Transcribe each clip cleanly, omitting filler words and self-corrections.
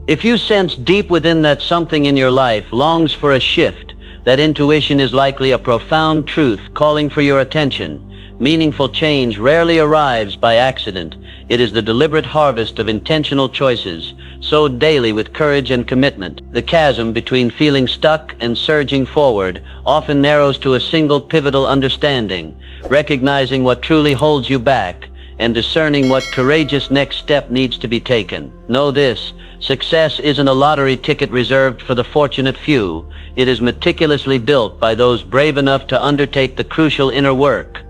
If you sense deep within that something in your life longs for a shift, that intuition is likely a profound truth calling for your attention. Meaningful change rarely arrives by accident. It is the deliberate harvest of intentional choices, sowed daily with courage and commitment. The chasm between feeling stuck and surging forward often narrows to a single pivotal understanding, recognizing what truly holds you back and discerning what courageous next step needs to be taken. Know this: success isn't a lottery ticket reserved for the fortunate few. It is meticulously built by those brave enough to undertake the crucial inner work.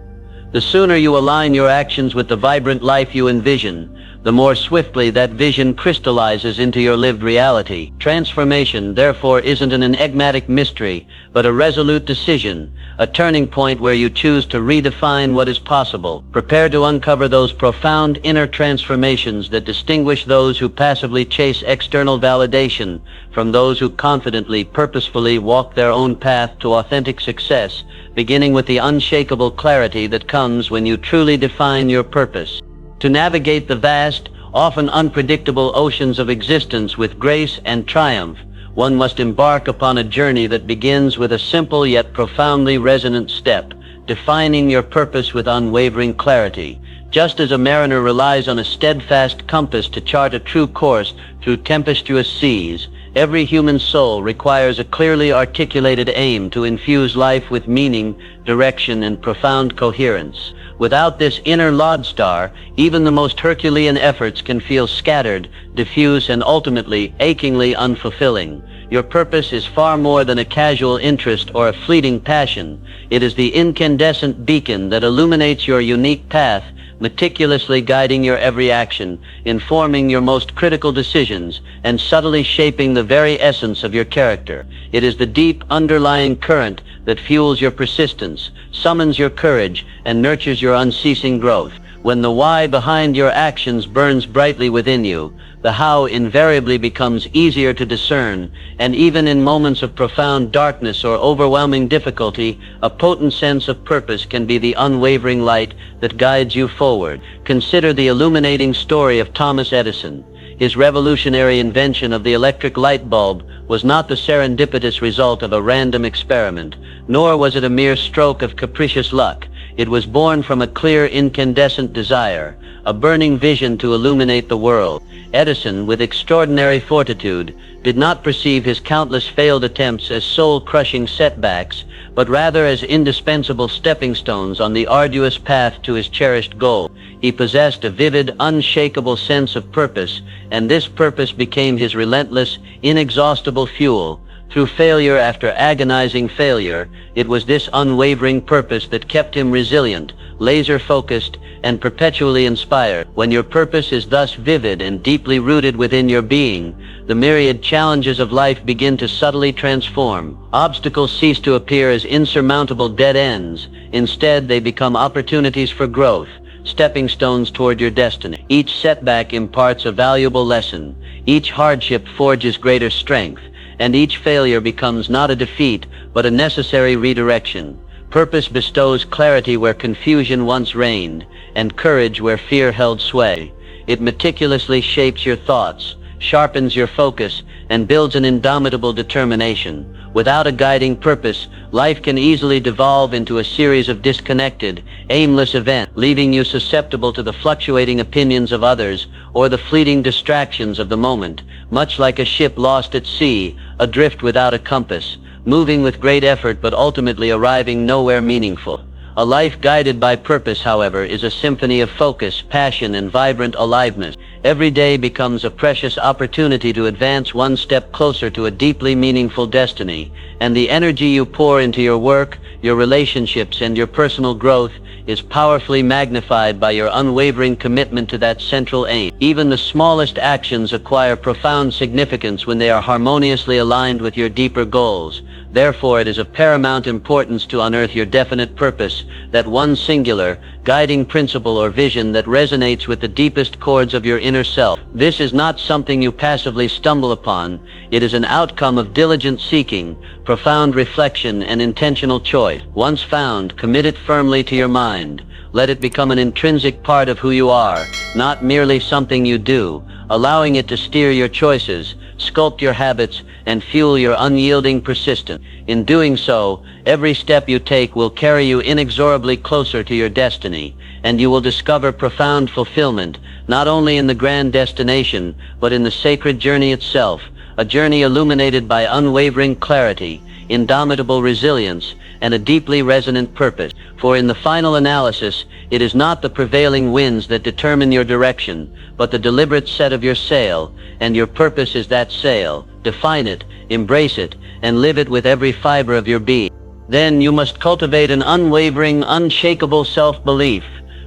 The sooner you align your actions with the vibrant life you envision, the more swiftly that vision crystallizes into your lived reality. Transformation, therefore, isn't an enigmatic mystery, but a resolute decision, a turning point where you choose to redefine what is possible. Prepare to uncover those profound inner transformations that distinguish those who passively chase external validation from those who confidently, purposefully walk their own path to authentic success, beginning with the unshakable clarity that comes when you truly define your purpose. To navigate the vast, often unpredictable oceans of existence with grace and triumph, one must embark upon a journey that begins with a simple yet profoundly resonant step: defining your purpose with unwavering clarity. Just as a mariner relies on a steadfast compass to chart a true course through tempestuous seas, every human soul requires a clearly articulated aim to infuse life with meaning, direction, and profound coherence. Without this inner lodestar, even the most Herculean efforts can feel scattered, diffuse, and ultimately achingly unfulfilling. Your purpose is far more than a casual interest or a fleeting passion. It is the incandescent beacon that illuminates your unique path, meticulously guiding your every action, informing your most critical decisions, and subtly shaping the very essence of your character. It is the deep underlying current that fuels your persistence, summons your courage, and nurtures your unceasing growth. When the why behind your actions burns brightly within you, the how invariably becomes easier to discern, and even in moments of profound darkness or overwhelming difficulty, a potent sense of purpose can be the unwavering light that guides you forward. Consider the illuminating story of Thomas Edison. His revolutionary invention of the electric light bulb was not the serendipitous result of a random experiment, nor was it a mere stroke of capricious luck. It was born from a clear, incandescent desire, a burning vision to illuminate the world. Edison, with extraordinary fortitude, did not perceive his countless failed attempts as soul-crushing setbacks, but rather as indispensable stepping stones on the arduous path to his cherished goal. He possessed a vivid, unshakable sense of purpose, and this purpose became his relentless, inexhaustible fuel. Through failure after agonizing failure, it was this unwavering purpose that kept him resilient, laser-focused, and perpetually inspired. When your purpose is thus vivid and deeply rooted within your being, the myriad challenges of life begin to subtly transform. Obstacles cease to appear as insurmountable dead ends. Instead, they become opportunities for growth, stepping stones toward your destiny. Each setback imparts a valuable lesson. Each hardship forges greater strength, and each failure becomes not a defeat, but a necessary redirection. Purpose bestows clarity where confusion once reigned, and courage where fear held sway. It meticulously shapes your thoughts, sharpens your focus, and builds an indomitable determination. Without a guiding purpose, life can easily devolve into a series of disconnected, aimless events, leaving you susceptible to the fluctuating opinions of others or the fleeting distractions of the moment. Much like a ship lost at sea, adrift without a compass, moving with great effort but ultimately arriving nowhere meaningful. A life guided by purpose, however, is a symphony of focus, passion, and vibrant aliveness. Every day becomes a precious opportunity to advance one step closer to a deeply meaningful destiny, and the energy you pour into your work, your relationships, and your personal growth is powerfully magnified by your unwavering commitment to that central aim. Even the smallest actions acquire profound significance when they are harmoniously aligned with your deeper goals. Therefore, it is of paramount importance to unearth your definite purpose, that one singular, guiding principle or vision that resonates with the deepest chords of your inner self. This is not something you passively stumble upon. It is an outcome of diligent seeking, profound reflection, and intentional choice. Once found, commit it firmly to your mind. Let it become an intrinsic part of who you are, not merely something you do, allowing it to steer your choices, sculpt your habits, and fuel your unyielding persistence. In doing so, every step you take will carry you inexorably closer to your destiny, and you will discover profound fulfillment, not only in the grand destination, but in the sacred journey itself, a journey illuminated by unwavering clarity, indomitable resilience, and a deeply resonant purpose. For in the final analysis, it is not the prevailing winds that determine your direction, but the deliberate set of your sail, and your purpose is that sail. Define it, embrace it, and live it with every fiber of your being. Then you must cultivate an unwavering, unshakable self-belief,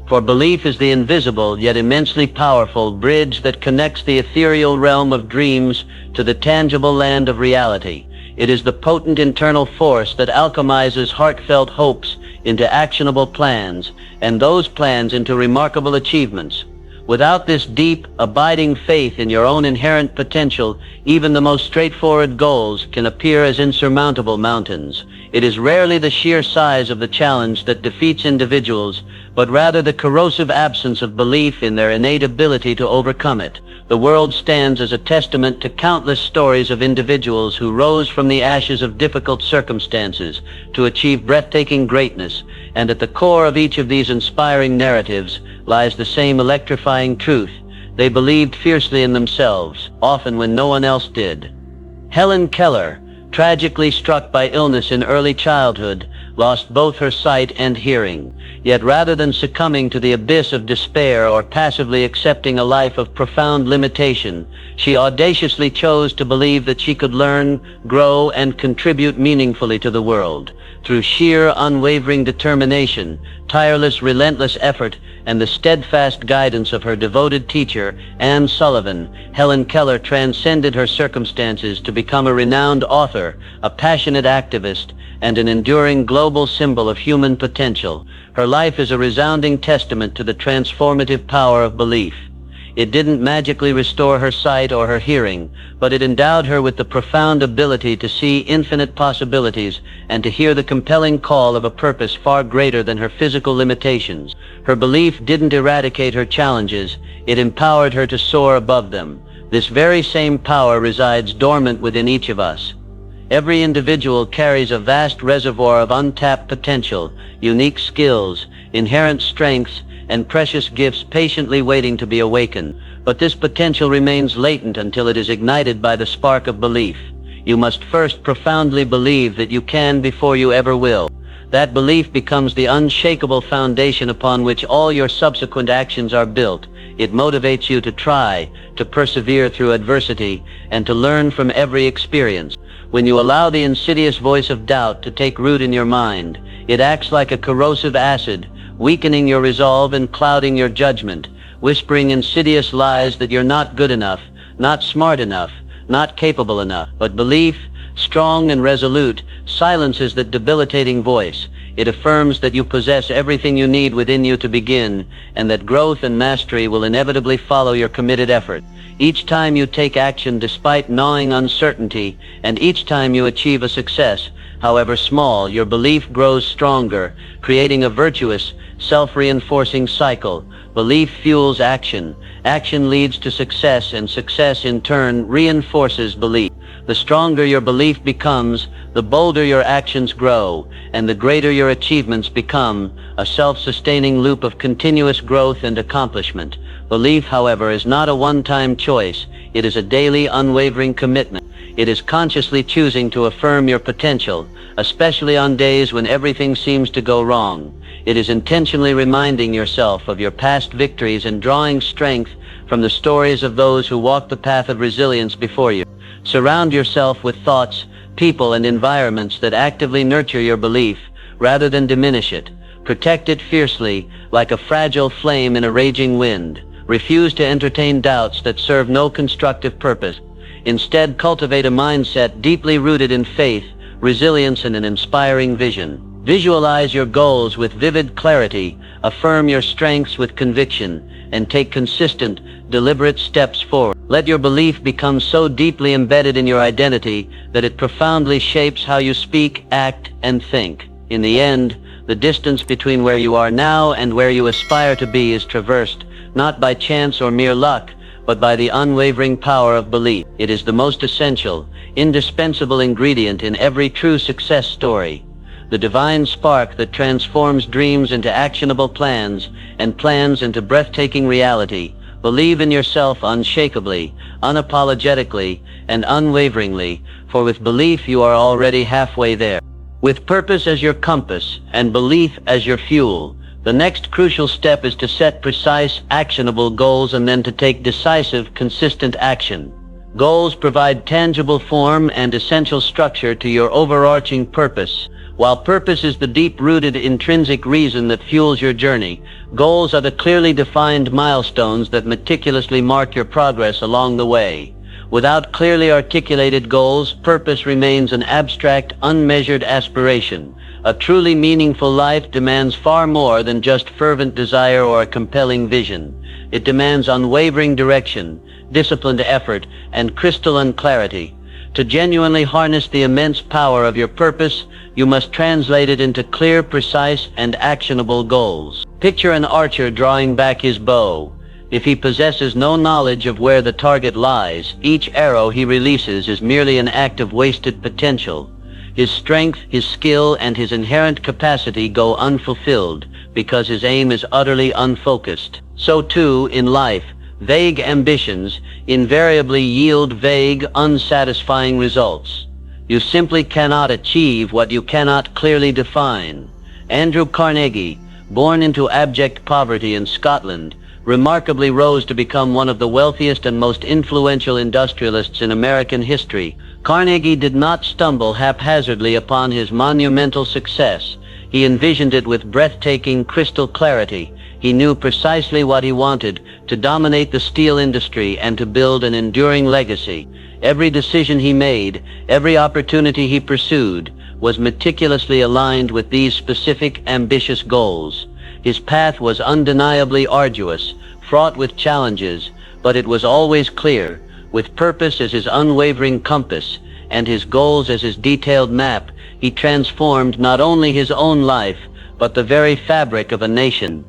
for belief is the invisible yet immensely powerful bridge that connects the ethereal realm of dreams to the tangible land of reality. It is the potent internal force that alchemizes heartfelt hopes into actionable plans, and those plans into remarkable achievements. Without this deep, abiding faith in your own inherent potential, even the most straightforward goals can appear as insurmountable mountains. It is rarely the sheer size of the challenge that defeats individuals, but rather the corrosive absence of belief in their innate ability to overcome it. The world stands as a testament to countless stories of individuals who rose from the ashes of difficult circumstances to achieve breathtaking greatness, and at the core of each of these inspiring narratives lies the same electrifying truth. They believed fiercely in themselves, often when no one else did. Helen Keller, tragically struck by illness in early childhood, lost both her sight and hearing. Yet rather than succumbing to the abyss of despair or passively accepting a life of profound limitation, she audaciously chose to believe that she could learn, grow, and contribute meaningfully to the world. Through sheer, unwavering determination, tireless, relentless effort, and the steadfast guidance of her devoted teacher, Anne Sullivan, Helen Keller transcended her circumstances to become a renowned author, a passionate activist, and an enduring global symbol of human potential. Her life is a resounding testament to the transformative power of belief. It didn't magically restore her sight or her hearing, but it endowed her with the profound ability to see infinite possibilities and to hear the compelling call of a purpose far greater than her physical limitations. Her belief didn't eradicate her challenges, it empowered her to soar above them. This very same power resides dormant within each of us. Every individual carries a vast reservoir of untapped potential, unique skills, inherent strengths, and precious gifts patiently waiting to be awakened. But this potential remains latent until it is ignited by the spark of belief. You must first profoundly believe that you can before you ever will. That belief becomes the unshakable foundation upon which all your subsequent actions are built. It motivates you to try, to persevere through adversity, and to learn from every experience. When you allow the insidious voice of doubt to take root in your mind, it acts like a corrosive acid, weakening your resolve and clouding your judgment, whispering insidious lies that you're not good enough, not smart enough, not capable enough. But belief, strong and resolute, silences that debilitating voice. It affirms that you possess everything you need within you to begin, and that growth and mastery will inevitably follow your committed effort. Each time you take action despite gnawing uncertainty, and each time you achieve a success, however small, your belief grows stronger, creating a virtuous, self-reinforcing cycle. Belief fuels action. Action leads to success, and success in turn reinforces belief. The stronger your belief becomes, the bolder your actions grow, and the greater your achievements become, a self-sustaining loop of continuous growth and accomplishment. Belief, however, is not a one-time choice. It is a daily, unwavering commitment. It is consciously choosing to affirm your potential, especially on days when everything seems to go wrong. It is intentionally reminding yourself of your past victories and drawing strength from the stories of those who walked the path of resilience before you. Surround yourself with thoughts, people, and environments that actively nurture your belief rather than diminish it. Protect it fiercely, like a fragile flame in a raging wind. Refuse to entertain doubts that serve no constructive purpose. Instead, cultivate a mindset deeply rooted in faith, resilience, and an inspiring vision. Visualize your goals with vivid clarity, affirm your strengths with conviction, and take consistent, deliberate steps forward. Let your belief become so deeply embedded in your identity that it profoundly shapes how you speak, act, and think. In the end, the distance between where you are now and where you aspire to be is traversed, not by chance or mere luck, but by the unwavering power of belief. It is the most essential, indispensable ingredient in every true success story. The divine spark that transforms dreams into actionable plans and plans into breathtaking reality. Believe in yourself unshakably, unapologetically, and unwaveringly, for with belief you are already halfway there. With purpose as your compass and belief as your fuel, the next crucial step is to set precise, actionable goals and then to take decisive, consistent action. Goals provide tangible form and essential structure to your overarching purpose. While purpose is the deep-rooted intrinsic reason that fuels your journey, goals are the clearly defined milestones that meticulously mark your progress along the way. Without clearly articulated goals, purpose remains an abstract, unmeasured aspiration. A truly meaningful life demands far more than just fervent desire or a compelling vision. It demands unwavering direction, disciplined effort, and crystalline clarity. To genuinely harness the immense power of your purpose, you must translate it into clear, precise, and actionable goals. Picture an archer drawing back his bow. If he possesses no knowledge of where the target lies, each arrow he releases is merely an act of wasted potential. His strength, his skill, and his inherent capacity go unfulfilled because his aim is utterly unfocused. So too, in life, vague ambitions invariably yield vague, unsatisfying results. You simply cannot achieve what you cannot clearly define. Andrew Carnegie, born into abject poverty in Scotland, remarkably rose to become one of the wealthiest and most influential industrialists in American history. Carnegie did not stumble haphazardly upon his monumental success. He envisioned it with breathtaking, crystal clarity. He knew precisely what he wanted: to dominate the steel industry and to build an enduring legacy. Every decision he made, every opportunity he pursued, was meticulously aligned with these specific, ambitious goals. His path was undeniably arduous, fraught with challenges, but it was always clear. With purpose as his unwavering compass and his goals as his detailed map, he transformed not only his own life, but the very fabric of a nation.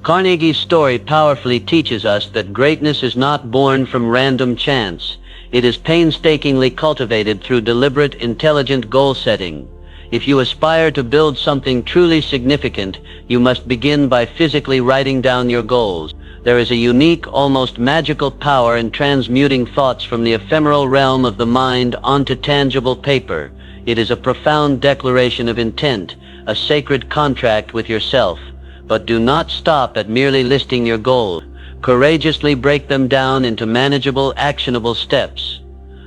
Carnegie's story powerfully teaches us that greatness is not born from random chance. It is painstakingly cultivated through deliberate, intelligent goal setting. If you aspire to build something truly significant, you must begin by physically writing down your goals. There is a unique, almost magical power in transmuting thoughts from the ephemeral realm of the mind onto tangible paper. It is a profound declaration of intent, a sacred contract with yourself. But do not stop at merely listing your goals. Courageously break them down into manageable, actionable steps.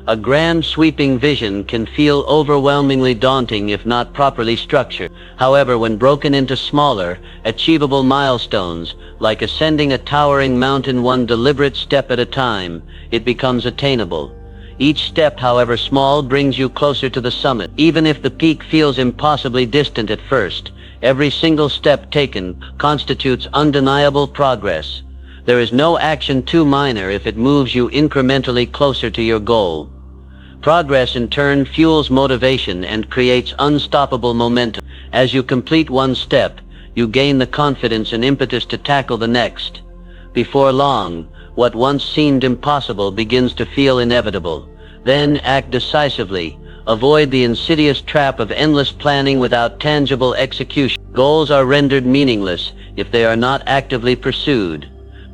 A grand, sweeping vision can feel overwhelmingly daunting if not properly structured. However, when broken into smaller, achievable milestones, like ascending a towering mountain one deliberate step at a time, it becomes attainable. Each step, however small, brings you closer to the summit. Even if the peak feels impossibly distant at first, every single step taken constitutes undeniable progress. There is no action too minor if it moves you incrementally closer to your goal. Progress in turn fuels motivation and creates unstoppable momentum. As you complete one step, you gain the confidence and impetus to tackle the next. Before long, what once seemed impossible begins to feel inevitable. Then act decisively. Avoid the insidious trap of endless planning without tangible execution. Goals are rendered meaningless if they are not actively pursued.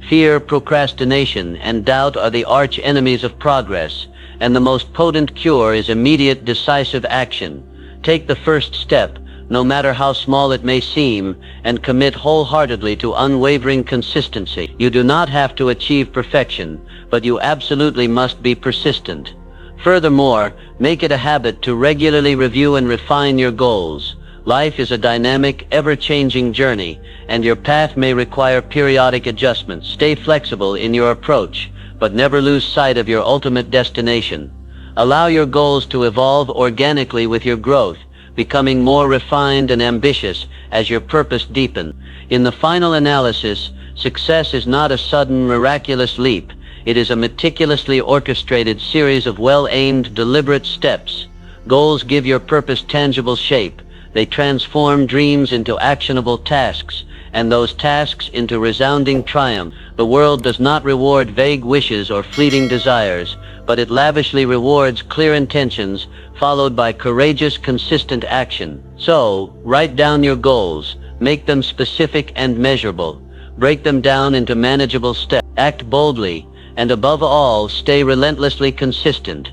Fear, procrastination, and doubt are the arch enemies of progress, and the most potent cure is immediate, decisive action. Take the first step, no matter how small it may seem, and commit wholeheartedly to unwavering consistency. You do not have to achieve perfection, but you absolutely must be persistent. Furthermore, make it a habit to regularly review and refine your goals. Life is a dynamic, ever-changing journey, and your path may require periodic adjustments. Stay flexible in your approach, but never lose sight of your ultimate destination. Allow your goals to evolve organically with your growth, becoming more refined and ambitious as your purpose deepens. In the final analysis, success is not a sudden, miraculous leap. It is a meticulously orchestrated series of well-aimed, deliberate steps. Goals give your purpose tangible shape. They transform dreams into actionable tasks, and those tasks into resounding triumph. The world does not reward vague wishes or fleeting desires, but it lavishly rewards clear intentions followed by courageous, consistent action. So, write down your goals, make them specific and measurable, break them down into manageable steps, act boldly, and above all, stay relentlessly consistent.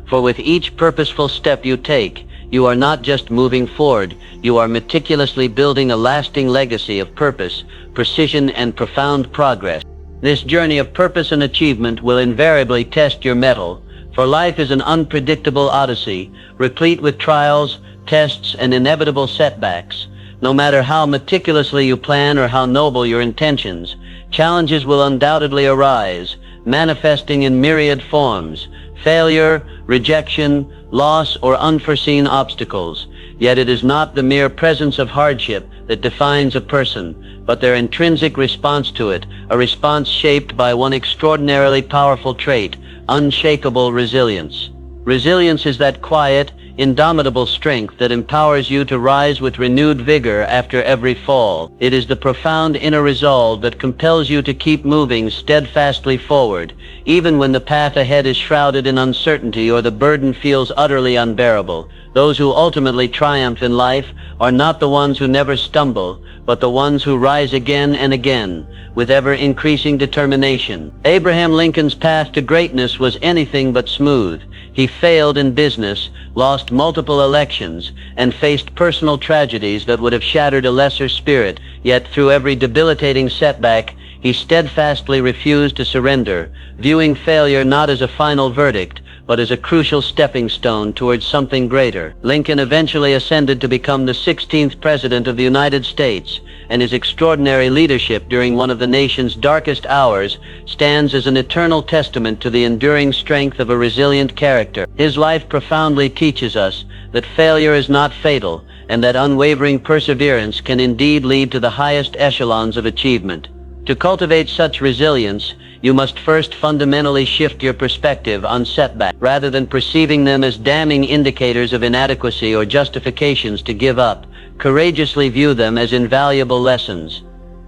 For with each purposeful step you take, you are not just moving forward, you are meticulously building a lasting legacy of purpose, precision, and profound progress. This journey of purpose and achievement will invariably test your mettle, for life is an unpredictable odyssey, replete with trials, tests, and inevitable setbacks. No matter how meticulously you plan or how noble your intentions, challenges will undoubtedly arise, manifesting in myriad forms: failure, rejection, loss, or unforeseen obstacles. Yet it is not the mere presence of hardship that defines a person, but their intrinsic response to it, a response shaped by one extraordinarily powerful trait: unshakable resilience. Resilience is that quiet, indomitable strength that empowers you to rise with renewed vigor after every fall. It is the profound inner resolve that compels you to keep moving steadfastly forward, even when the path ahead is shrouded in uncertainty or the burden feels utterly unbearable. Those who ultimately triumph in life are not the ones who never stumble, but the ones who rise again and again, with ever-increasing determination. Abraham Lincoln's path to greatness was anything but smooth. He failed in business, lost multiple elections, and faced personal tragedies that would have shattered a lesser spirit. Yet through every debilitating setback, he steadfastly refused to surrender, viewing failure not as a final verdict, but as a crucial stepping stone towards something greater. Lincoln eventually ascended to become the 16th President of the United States, and his extraordinary leadership during one of the nation's darkest hours stands as an eternal testament to the enduring strength of a resilient character. His life profoundly teaches us that failure is not fatal, and that unwavering perseverance can indeed lead to the highest echelons of achievement. To cultivate such resilience, you must first fundamentally shift your perspective on setbacks. Rather than perceiving them as damning indicators of inadequacy or justifications to give up, courageously view them as invaluable lessons.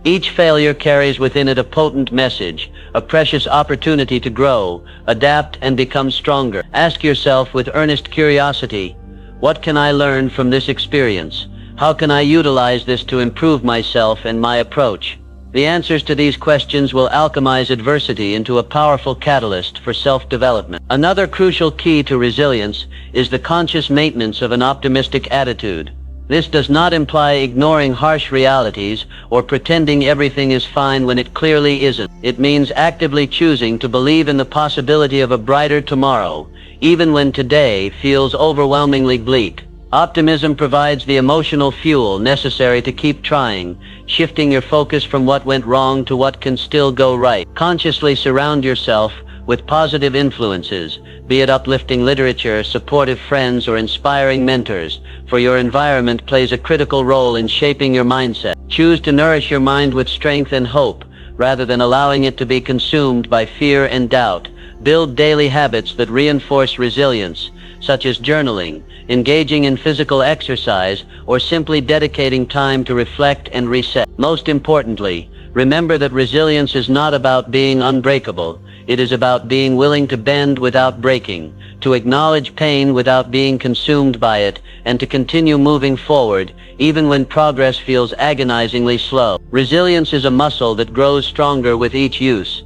Each failure carries within it a potent message, a precious opportunity to grow, adapt, and become stronger. Ask yourself with earnest curiosity, what can I learn from this experience? How can I utilize this to improve myself and my approach? The answers to these questions will alchemize adversity into a powerful catalyst for self-development. Another crucial key to resilience is the conscious maintenance of an optimistic attitude. This does not imply ignoring harsh realities or pretending everything is fine when it clearly isn't. It means actively choosing to believe in the possibility of a brighter tomorrow, even when today feels overwhelmingly bleak. Optimism provides the emotional fuel necessary to keep trying, shifting your focus from what went wrong to what can still go right. Consciously surround yourself with positive influences, be it uplifting literature, supportive friends, or inspiring mentors, for your environment plays a critical role in shaping your mindset. Choose to nourish your mind with strength and hope, rather than allowing it to be consumed by fear and doubt. Build daily habits that reinforce resilience, such as journaling, engaging in physical exercise, or simply dedicating time to reflect and reset. Most importantly, remember that resilience is not about being unbreakable. It is about being willing to bend without breaking, to acknowledge pain without being consumed by it, and to continue moving forward, even when progress feels agonizingly slow. Resilience is a muscle that grows stronger with each use.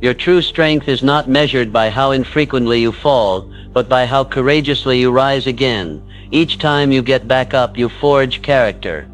Your true strength is not measured by how infrequently you fall, but by how courageously you rise again. Each time you get back up, you forge character.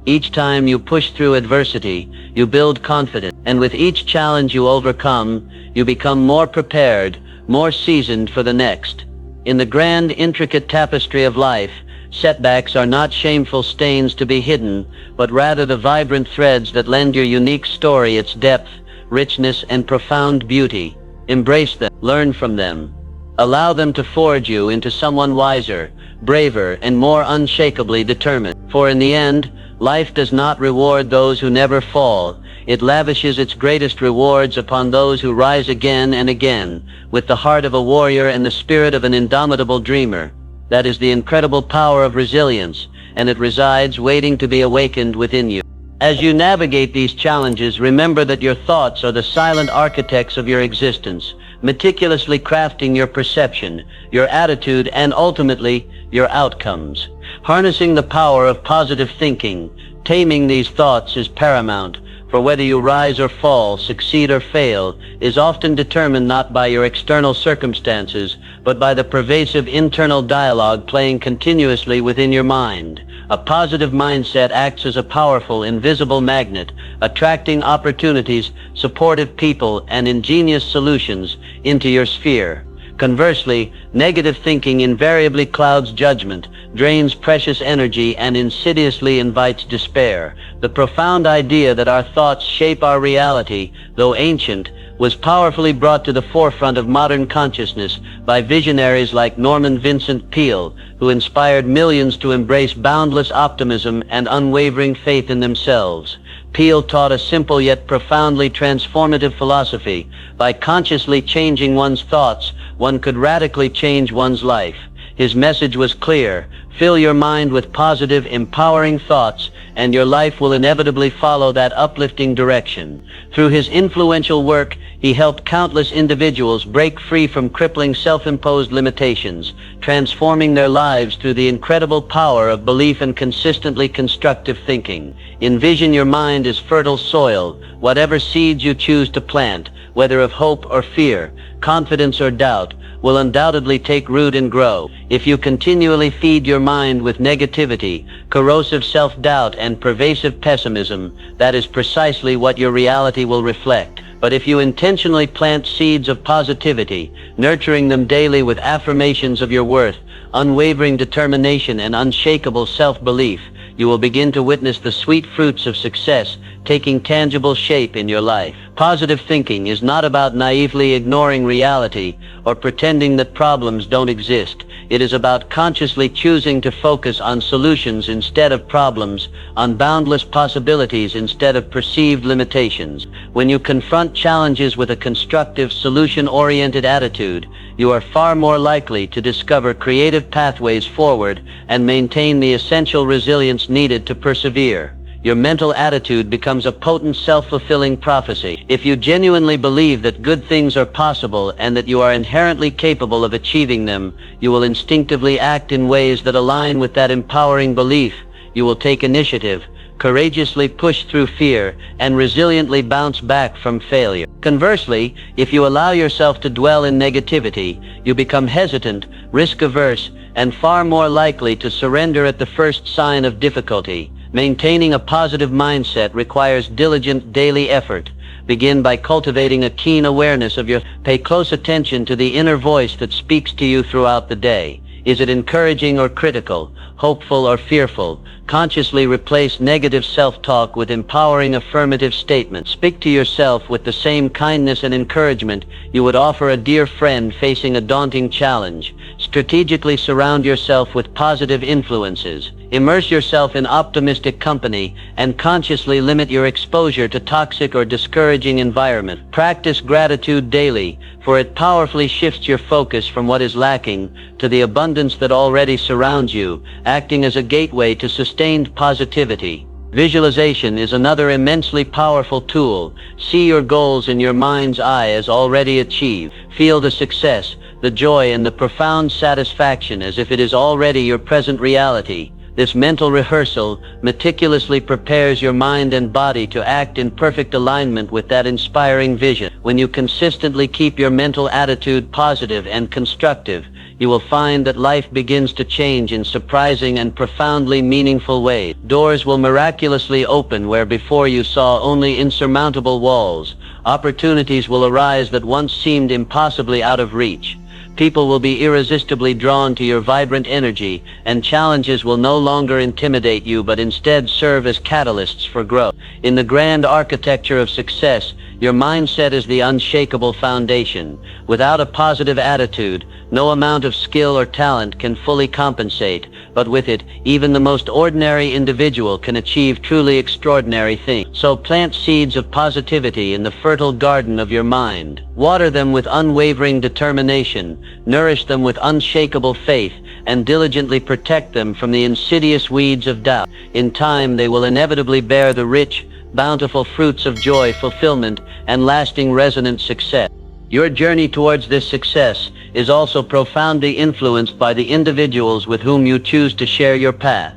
Each time you push through adversity, you build confidence. And with each challenge you overcome, you become more prepared, more seasoned for the next. In the grand, intricate tapestry of life, setbacks are not shameful stains to be hidden, but rather the vibrant threads that lend your unique story its depth, richness, and profound beauty. Embrace them, learn from them. Allow them to forge you into someone wiser, braver, and more unshakably determined. For in the end, life does not reward those who never fall. It lavishes its greatest rewards upon those who rise again and again, with the heart of a warrior and the spirit of an indomitable dreamer. That is the incredible power of resilience, and it resides waiting to be awakened within you. As you navigate these challenges, remember that your thoughts are the silent architects of your existence, meticulously crafting your perception, your attitude, and ultimately, your outcomes. Harnessing the power of positive thinking, taming these thoughts is paramount, for whether you rise or fall, succeed or fail, is often determined not by your external circumstances, but by the pervasive internal dialogue playing continuously within your mind. A positive mindset acts as a powerful, invisible magnet, attracting opportunities, supportive people, and ingenious solutions into your sphere. Conversely, negative thinking invariably clouds judgment, drains precious energy, and insidiously invites despair. The profound idea that our thoughts shape our reality, though ancient, was powerfully brought to the forefront of modern consciousness by visionaries like Norman Vincent Peale, who inspired millions to embrace boundless optimism and unwavering faith in themselves. Peale taught a simple yet profoundly transformative philosophy. By consciously changing one's thoughts, one could radically change one's life. His message was clear: fill your mind with positive, empowering thoughts, and your life will inevitably follow that uplifting direction. Through his influential work, he helped countless individuals break free from crippling self-imposed limitations, transforming their lives through the incredible power of belief and consistently constructive thinking. Envision your mind as fertile soil. Whatever seeds you choose to plant, whether of hope or fear, confidence or doubt, will undoubtedly take root and grow. If you continually feed your mind with negativity, corrosive self-doubt, and pervasive pessimism, that is precisely what your reality will reflect. But if you intentionally plant seeds of positivity, nurturing them daily with affirmations of your worth, unwavering determination, and unshakable self-belief, you will begin to witness the sweet fruits of success taking tangible shape in your life. Positive thinking is not about naively ignoring reality or pretending that problems don't exist. It is about consciously choosing to focus on solutions instead of problems, on boundless possibilities instead of perceived limitations. When you confront challenges with a constructive, solution-oriented attitude, you are far more likely to discover creative pathways forward and maintain the essential resilience needed to persevere. Your mental attitude becomes a potent self-fulfilling prophecy. If you genuinely believe that good things are possible and that you are inherently capable of achieving them, you will instinctively act in ways that align with that empowering belief. You will take initiative, courageously push through fear, and resiliently bounce back from failure. Conversely, if you allow yourself to dwell in negativity, you become hesitant, risk-averse, and far more likely to surrender at the first sign of difficulty. Maintaining a positive mindset requires diligent daily effort. Begin by cultivating a keen awareness of your thoughts. Pay close attention to the inner voice that speaks to you throughout the day. Is it encouraging or critical, hopeful or fearful? Consciously replace negative self-talk with empowering affirmative statements. Speak to yourself with the same kindness and encouragement you would offer a dear friend facing a daunting challenge. Strategically surround yourself with positive influences. Immerse yourself in optimistic company and consciously limit your exposure to toxic or discouraging environments. Practice gratitude daily, for it powerfully shifts your focus from what is lacking to the abundance that already surrounds you, acting as a gateway to sustained positivity. Visualization is another immensely powerful tool. See your goals in your mind's eye as already achieved. Feel the success, the joy, and the profound satisfaction as if it is already your present reality. This mental rehearsal meticulously prepares your mind and body to act in perfect alignment with that inspiring vision. When you consistently keep your mental attitude positive and constructive, you will find that life begins to change in surprising and profoundly meaningful ways. Doors will miraculously open where before you saw only insurmountable walls. Opportunities will arise that once seemed impossibly out of reach. People will be irresistibly drawn to your vibrant energy, and challenges will no longer intimidate you but instead serve as catalysts for growth. In the grand architecture of success, your mindset is the unshakable foundation. Without a positive attitude, no amount of skill or talent can fully compensate, but with it, even the most ordinary individual can achieve truly extraordinary things. So plant seeds of positivity in the fertile garden of your mind. Water them with unwavering determination, nourish them with unshakable faith, and diligently protect them from the insidious weeds of doubt. In time, they will inevitably bear the rich, bountiful fruits of joy, fulfillment, and lasting resonant success. Your journey towards this success is also profoundly influenced by the individuals with whom you choose to share your path.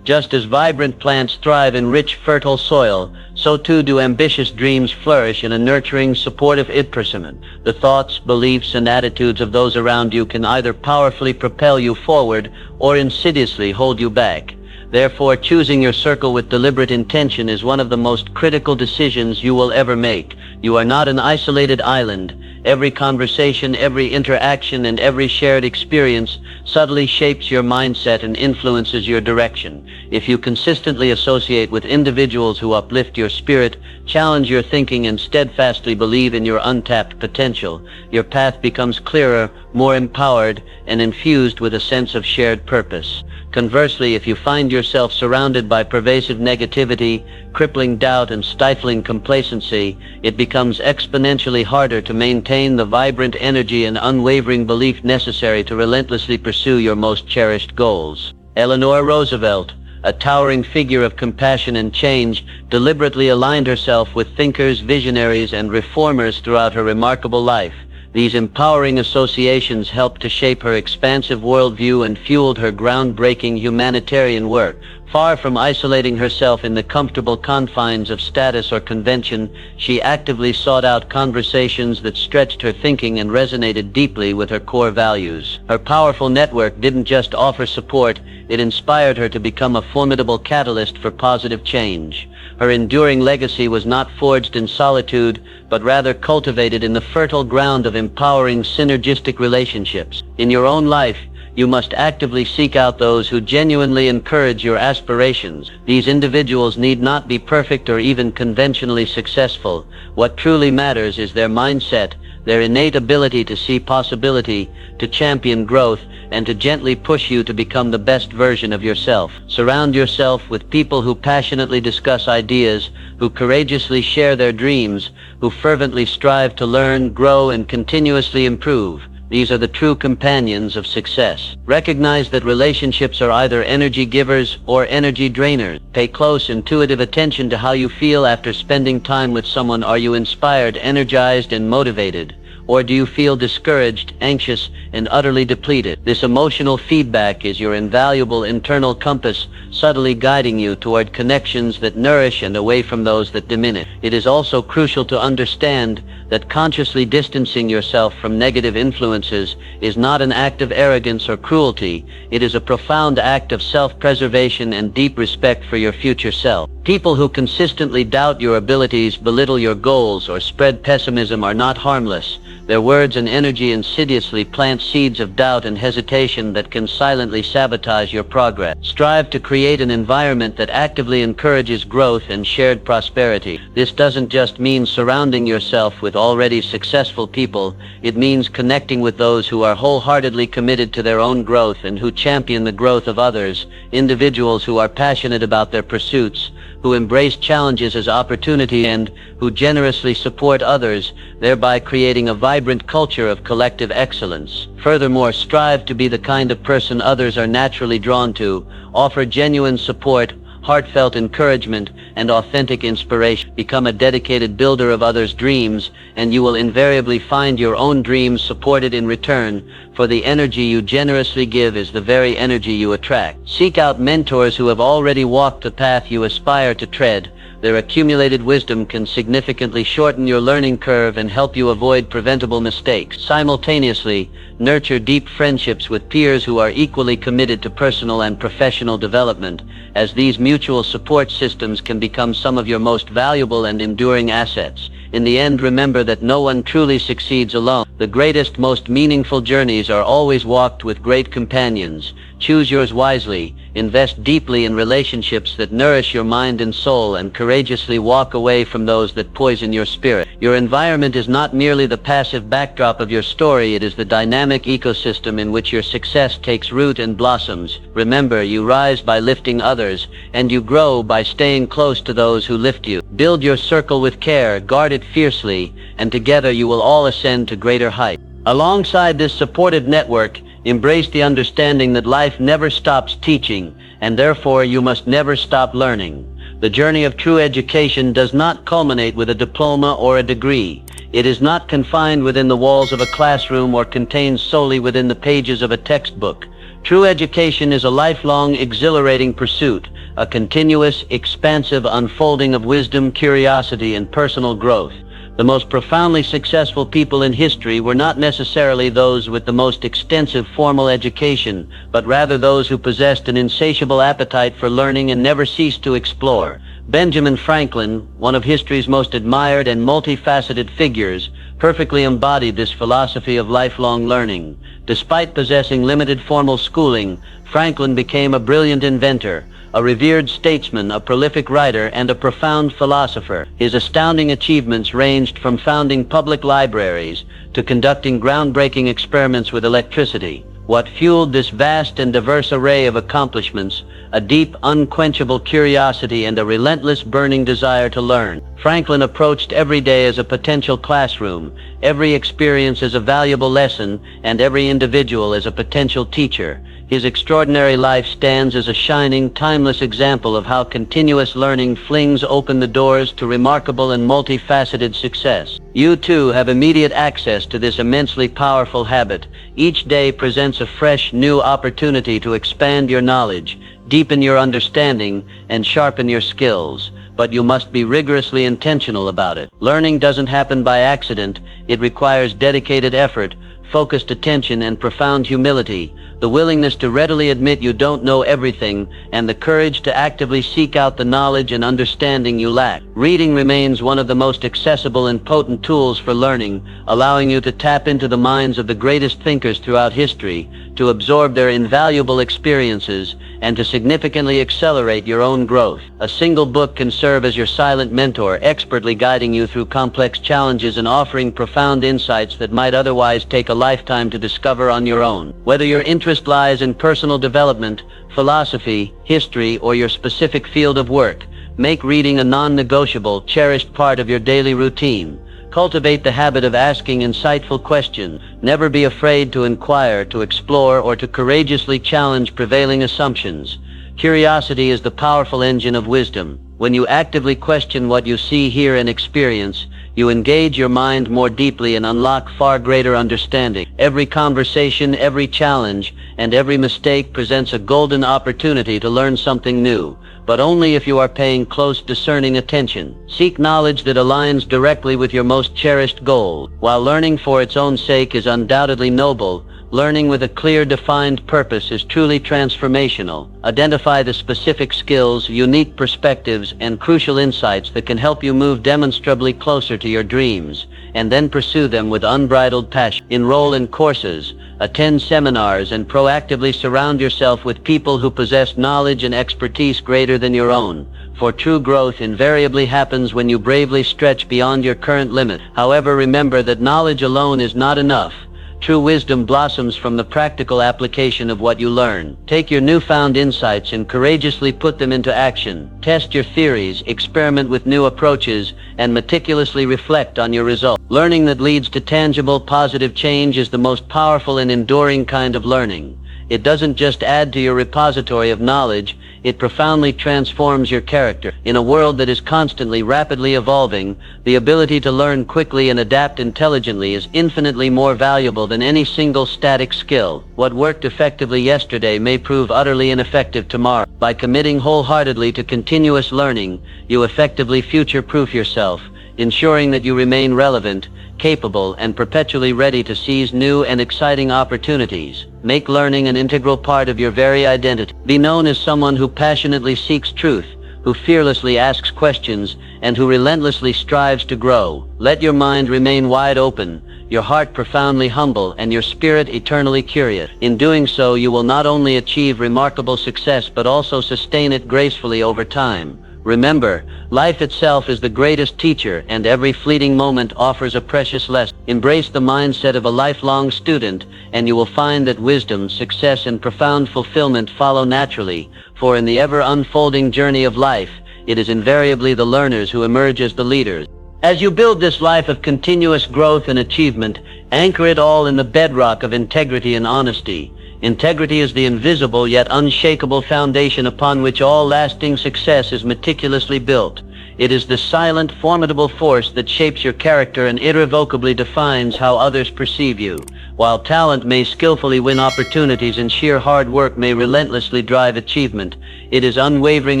Just as vibrant plants thrive in rich, fertile soil, so too do ambitious dreams flourish in a nurturing, supportive environment. The thoughts, beliefs, and attitudes of those around you can either powerfully propel you forward or insidiously hold you back. Therefore, choosing your circle with deliberate intention is one of the most critical decisions you will ever make. You are not an isolated island. Every conversation, every interaction, and every shared experience subtly shapes your mindset and influences your direction. If you consistently associate with individuals who uplift your spirit, challenge your thinking, and steadfastly believe in your untapped potential, your path becomes clearer, more empowered, and infused with a sense of shared purpose. Conversely, if you find yourself surrounded by pervasive negativity, crippling doubt, and stifling complacency, it becomes exponentially harder to maintain the vibrant energy and unwavering belief necessary to relentlessly pursue your most cherished goals. Eleanor Roosevelt, a towering figure of compassion and change, deliberately aligned herself with thinkers, visionaries, and reformers throughout her remarkable life. These empowering associations helped to shape her expansive worldview and fueled her groundbreaking humanitarian work. Far from isolating herself in the comfortable confines of status or convention, she actively sought out conversations that stretched her thinking and resonated deeply with her core values. Her powerful network didn't just offer support, it inspired her to become a formidable catalyst for positive change. Her enduring legacy was not forged in solitude, but rather cultivated in the fertile ground of empowering synergistic relationships. In your own life, you must actively seek out those who genuinely encourage your aspirations. These individuals need not be perfect or even conventionally successful. What truly matters is their mindset, their innate ability to see possibility, to champion growth, and to gently push you to become the best version of yourself. Surround yourself with people who passionately discuss ideas, who courageously share their dreams, who fervently strive to learn, grow, and continuously improve. These are the true companions of success. Recognize that relationships are either energy givers or energy drainers. Pay close, intuitive attention to how you feel after spending time with someone. Are you inspired, energized, and motivated? Or do you feel discouraged, anxious, and utterly depleted? This emotional feedback is your invaluable internal compass, subtly guiding you toward connections that nourish and away from those that diminish. It is also crucial to understand that consciously distancing yourself from negative influences is not an act of arrogance or cruelty. It is a profound act of self-preservation and deep respect for your future self. People who consistently doubt your abilities, belittle your goals, or spread pessimism are not harmless. Their words and energy insidiously plant seeds of doubt and hesitation that can silently sabotage your progress. Strive to create an environment that actively encourages growth and shared prosperity. This doesn't just mean surrounding yourself with already successful people. It means connecting with those who are wholeheartedly committed to their own growth and who champion the growth of others. Individuals who are passionate about their pursuits, who embrace challenges as opportunity, and who generously support others, thereby creating a vibrant culture of collective excellence. Furthermore, strive to be the kind of person others are naturally drawn to. Offer genuine support, heartfelt encouragement, and authentic inspiration. Become a dedicated builder of others' dreams, and you will invariably find your own dreams supported in return, for the energy you generously give is the very energy you attract. Seek out mentors who have already walked the path you aspire to tread. Their accumulated wisdom can significantly shorten your learning curve and help you avoid preventable mistakes. Simultaneously, nurture deep friendships with peers who are equally committed to personal and professional development, as these mutual support systems can become some of your most valuable and enduring assets. In the end, remember that no one truly succeeds alone. The greatest, most meaningful journeys are always walked with great companions. Choose yours wisely, invest deeply in relationships that nourish your mind and soul, and courageously walk away from those that poison your spirit. Your environment is not merely the passive backdrop of your story, it is the dynamic ecosystem in which your success takes root and blossoms. Remember, you rise by lifting others, and you grow by staying close to those who lift you. Build your circle with care, guard it fiercely, and together you will all ascend to greater heights. Alongside this supportive network, Embrace the understanding that life never stops teaching, and therefore you must never stop learning. The journey of true education does not culminate with a diploma or a degree. It is not confined within the walls of a classroom or contained solely within the pages of a textbook. True education is a lifelong, exhilarating pursuit, a continuous, expansive unfolding of wisdom, curiosity, and personal growth. The most profoundly successful people in history were not necessarily those with the most extensive formal education, but rather those who possessed an insatiable appetite for learning and never ceased to explore. Benjamin Franklin, one of history's most admired and multifaceted figures, perfectly embodied this philosophy of lifelong learning. Despite possessing limited formal schooling, Franklin became a brilliant inventor, a revered statesman, a prolific writer, and a profound philosopher. His astounding achievements ranged from founding public libraries to conducting groundbreaking experiments with electricity. What fueled this vast and diverse array of accomplishments? A deep, unquenchable curiosity and a relentless, burning desire to learn. Franklin approached every day as a potential classroom, every experience as a valuable lesson, and every individual as a potential teacher. His extraordinary life stands as a shining, timeless example of how continuous learning flings open the doors to remarkable and multifaceted success. You too have immediate access to this immensely powerful habit. Each day presents a fresh, new opportunity to expand your knowledge, deepen your understanding, and sharpen your skills. But you must be rigorously intentional about it. Learning doesn't happen by accident. It requires dedicated effort, focused attention, and profound humility. The willingness to readily admit you don't know everything, and the courage to actively seek out the knowledge and understanding you lack. Reading remains one of the most accessible and potent tools for learning, allowing you to tap into the minds of the greatest thinkers throughout history, to absorb their invaluable experiences, and to significantly accelerate your own growth. A single book can serve as your silent mentor, expertly guiding you through complex challenges and offering profound insights that might otherwise take a lifetime to discover on your own. Whether your interest lies in personal development, philosophy, history, or your specific field of work, make reading a non-negotiable, cherished part of your daily routine. Cultivate the habit of asking insightful questions. Never be afraid to inquire, to explore, or to courageously challenge prevailing assumptions. Curiosity is the powerful engine of wisdom. When you actively question what you see, hear, and experience, you engage your mind more deeply and unlock far greater understanding. Every conversation, every challenge, and every mistake presents a golden opportunity to learn something new, but only if you are paying close, discerning attention. Seek knowledge that aligns directly with your most cherished goal. While learning for its own sake is undoubtedly noble, learning with a clear, defined purpose is truly transformational. Identify the specific skills, unique perspectives, and crucial insights that can help you move demonstrably closer to your dreams, and then pursue them with unbridled passion. Enroll in courses, attend seminars, and proactively surround yourself with people who possess knowledge and expertise greater than your own. For true growth invariably happens when you bravely stretch beyond your current limit. However, remember that knowledge alone is not enough. True wisdom blossoms from the practical application of what you learn. Take your newfound insights and courageously put them into action. Test your theories, experiment with new approaches, and meticulously reflect on your results. Learning that leads to tangible, positive change is the most powerful and enduring kind of learning. It doesn't just add to your repository of knowledge, it profoundly transforms your character. In a world that is constantly, rapidly evolving, the ability to learn quickly and adapt intelligently is infinitely more valuable than any single static skill. What worked effectively yesterday may prove utterly ineffective tomorrow. By committing wholeheartedly to continuous learning, you effectively future-proof yourself, ensuring that you remain relevant, capable, and perpetually ready to seize new and exciting opportunities. Make learning an integral part of your very identity. Be known as someone who passionately seeks truth, who fearlessly asks questions, and who relentlessly strives to grow. Let your mind remain wide open, your heart profoundly humble, and your spirit eternally curious. In doing so, you will not only achieve remarkable success, but also sustain it gracefully over time. Remember, life itself is the greatest teacher, and every fleeting moment offers a precious lesson. Embrace the mindset of a lifelong student, and you will find that wisdom, success, and profound fulfillment follow naturally, for in the ever-unfolding journey of life, it is invariably the learners who emerge as the leaders. As you build this life of continuous growth and achievement, anchor it all in the bedrock of integrity and honesty. Integrity is the invisible yet unshakable foundation upon which all lasting success is meticulously built. It is the silent, formidable force that shapes your character and irrevocably defines how others perceive you. While talent may skillfully win opportunities and sheer hard work may relentlessly drive achievement, it is unwavering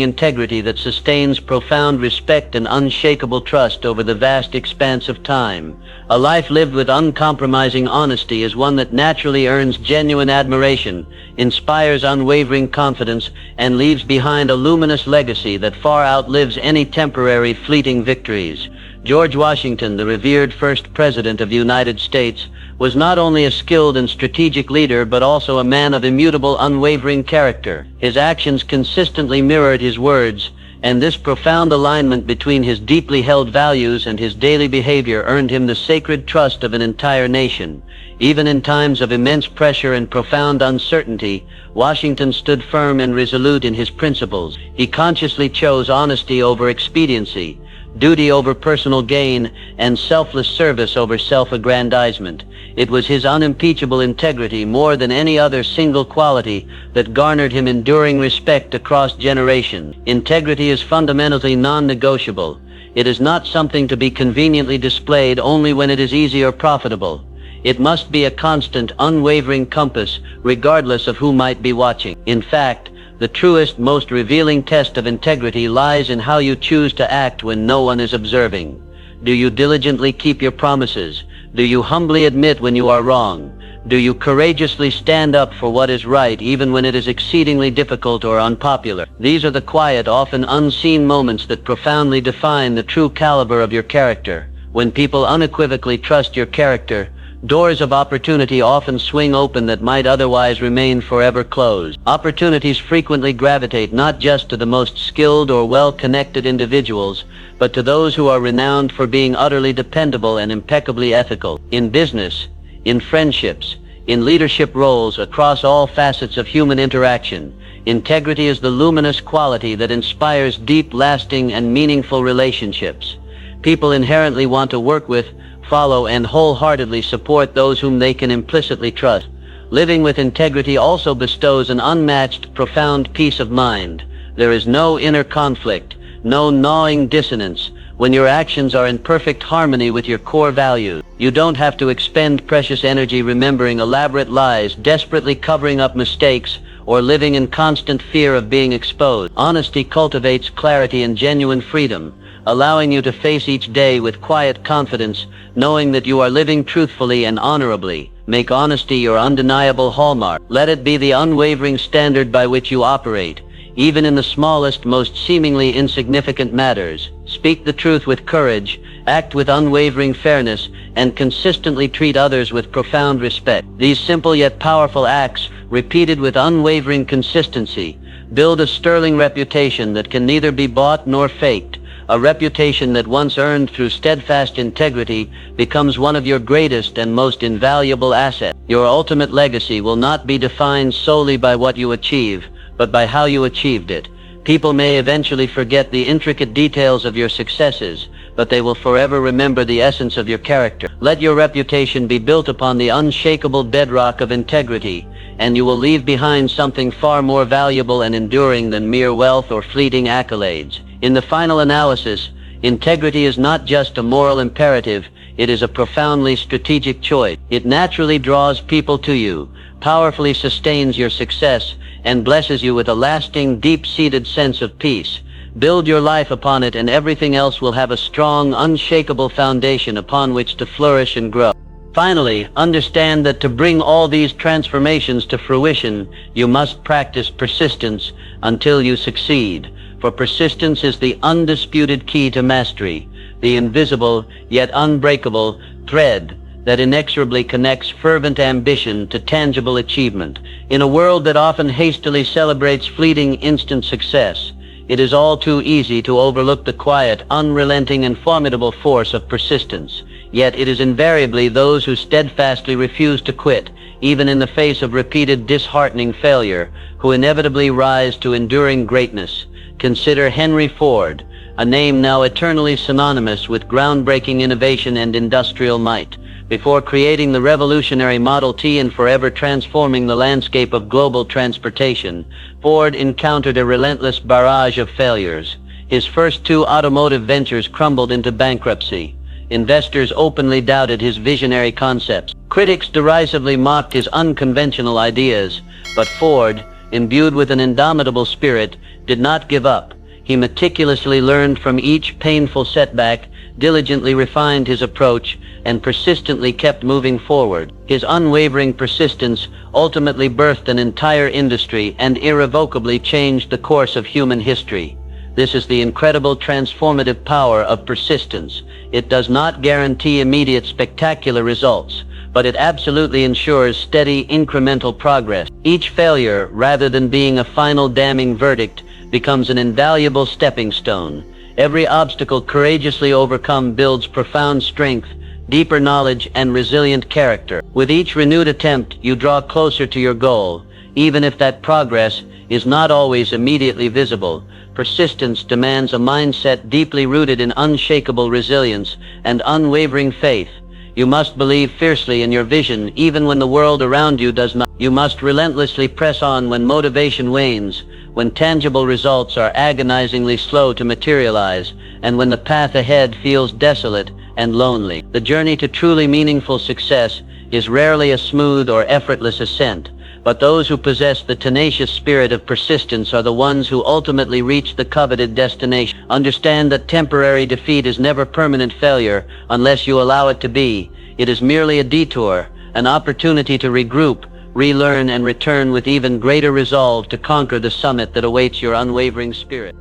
integrity that sustains profound respect and unshakable trust over the vast expanse of time. A life lived with uncompromising honesty is one that naturally earns genuine admiration, inspires unwavering confidence, and leaves behind a luminous legacy that far outlives any temporary fleeting victories. George Washington, the revered first president of the United States, was not only a skilled and strategic leader but also a man of immutable, unwavering character. His actions consistently mirrored his words, and this profound alignment between his deeply held values and his daily behavior earned him the sacred trust of an entire nation. Even in times of immense pressure and profound uncertainty, Washington stood firm and resolute in his principles. He consciously chose honesty over expediency, duty over personal gain, and selfless service over self-aggrandizement. It was his unimpeachable integrity, more than any other single quality, that garnered him enduring respect across generations. Integrity is fundamentally non-negotiable. It is not something to be conveniently displayed only when it is easy or profitable. It must be a constant, unwavering compass, regardless of who might be watching. In fact, the truest, most revealing test of integrity lies in how you choose to act when no one is observing. Do you diligently keep your promises? Do you humbly admit when you are wrong? Do you courageously stand up for what is right even when it is exceedingly difficult or unpopular? These are the quiet, often unseen moments that profoundly define the true caliber of your character. When people unequivocally trust your character, doors of opportunity often swing open that might otherwise remain forever closed. Opportunities frequently gravitate not just to the most skilled or well-connected individuals, but to those who are renowned for being utterly dependable and impeccably ethical. In business, in friendships, in leadership roles, across all facets of human interaction, integrity is the luminous quality that inspires deep, lasting, and meaningful relationships. People inherently want to work with, follow, and wholeheartedly support those whom they can implicitly trust. Living with integrity also bestows an unmatched, profound peace of mind. There is no inner conflict, no gnawing dissonance, when your actions are in perfect harmony with your core values. You don't have to expend precious energy remembering elaborate lies, desperately covering up mistakes, or living in constant fear of being exposed. Honesty cultivates clarity and genuine freedom, allowing you to face each day with quiet confidence, knowing that you are living truthfully and honorably. Make honesty your undeniable hallmark. Let it be the unwavering standard by which you operate, even in the smallest, most seemingly insignificant matters. Speak the truth with courage, act with unwavering fairness, and consistently treat others with profound respect. These simple yet powerful acts, repeated with unwavering consistency, build a sterling reputation that can neither be bought nor faked. A reputation that, once earned through steadfast integrity, becomes one of your greatest and most invaluable assets. Your ultimate legacy will not be defined solely by what you achieve, but by how you achieved it. People may eventually forget the intricate details of your successes, but they will forever remember the essence of your character. Let your reputation be built upon the unshakable bedrock of integrity, and you will leave behind something far more valuable and enduring than mere wealth or fleeting accolades. In the final analysis, integrity is not just a moral imperative, it is a profoundly strategic choice. It naturally draws people to you, powerfully sustains your success, and blesses you with a lasting, deep-seated sense of peace. Build your life upon it and everything else will have a strong, unshakable foundation upon which to flourish and grow. Finally, understand that to bring all these transformations to fruition, you must practice persistence until you succeed. For persistence is the undisputed key to mastery, the invisible yet unbreakable thread that inexorably connects fervent ambition to tangible achievement. In a world that often hastily celebrates fleeting instant success, it is all too easy to overlook the quiet, unrelenting, and formidable force of persistence. Yet it is invariably those who steadfastly refuse to quit, even in the face of repeated disheartening failure, who inevitably rise to enduring greatness. Consider Henry Ford, a name now eternally synonymous with groundbreaking innovation and industrial might. Before creating the revolutionary Model T and forever transforming the landscape of global transportation, Ford encountered a relentless barrage of failures. His first two automotive ventures crumbled into bankruptcy. Investors openly doubted his visionary concepts. Critics derisively mocked his unconventional ideas, but Ford, imbued with an indomitable spirit, did not give up. He meticulously learned from each painful setback, diligently refined his approach, and persistently kept moving forward. His unwavering persistence ultimately birthed an entire industry and irrevocably changed the course of human history. This is the incredible transformative power of persistence. It does not guarantee immediate spectacular results, but it absolutely ensures steady, incremental progress. Each failure, rather than being a final damning verdict, becomes an invaluable stepping stone. Every obstacle courageously overcome builds profound strength, deeper knowledge, and resilient character. With each renewed attempt, you draw closer to your goal, even if that progress is not always immediately visible. Persistence demands a mindset deeply rooted in unshakable resilience and unwavering faith. You must believe fiercely in your vision even when the world around you does not. You must relentlessly press on when motivation wanes, when tangible results are agonizingly slow to materialize, and when the path ahead feels desolate and lonely. The journey to truly meaningful success is rarely a smooth or effortless ascent, but those who possess the tenacious spirit of persistence are the ones who ultimately reach the coveted destination. Understand that temporary defeat is never permanent failure unless you allow it to be. It is merely a detour, an opportunity to regroup, relearn, and return with even greater resolve to conquer the summit that awaits your unwavering spirit.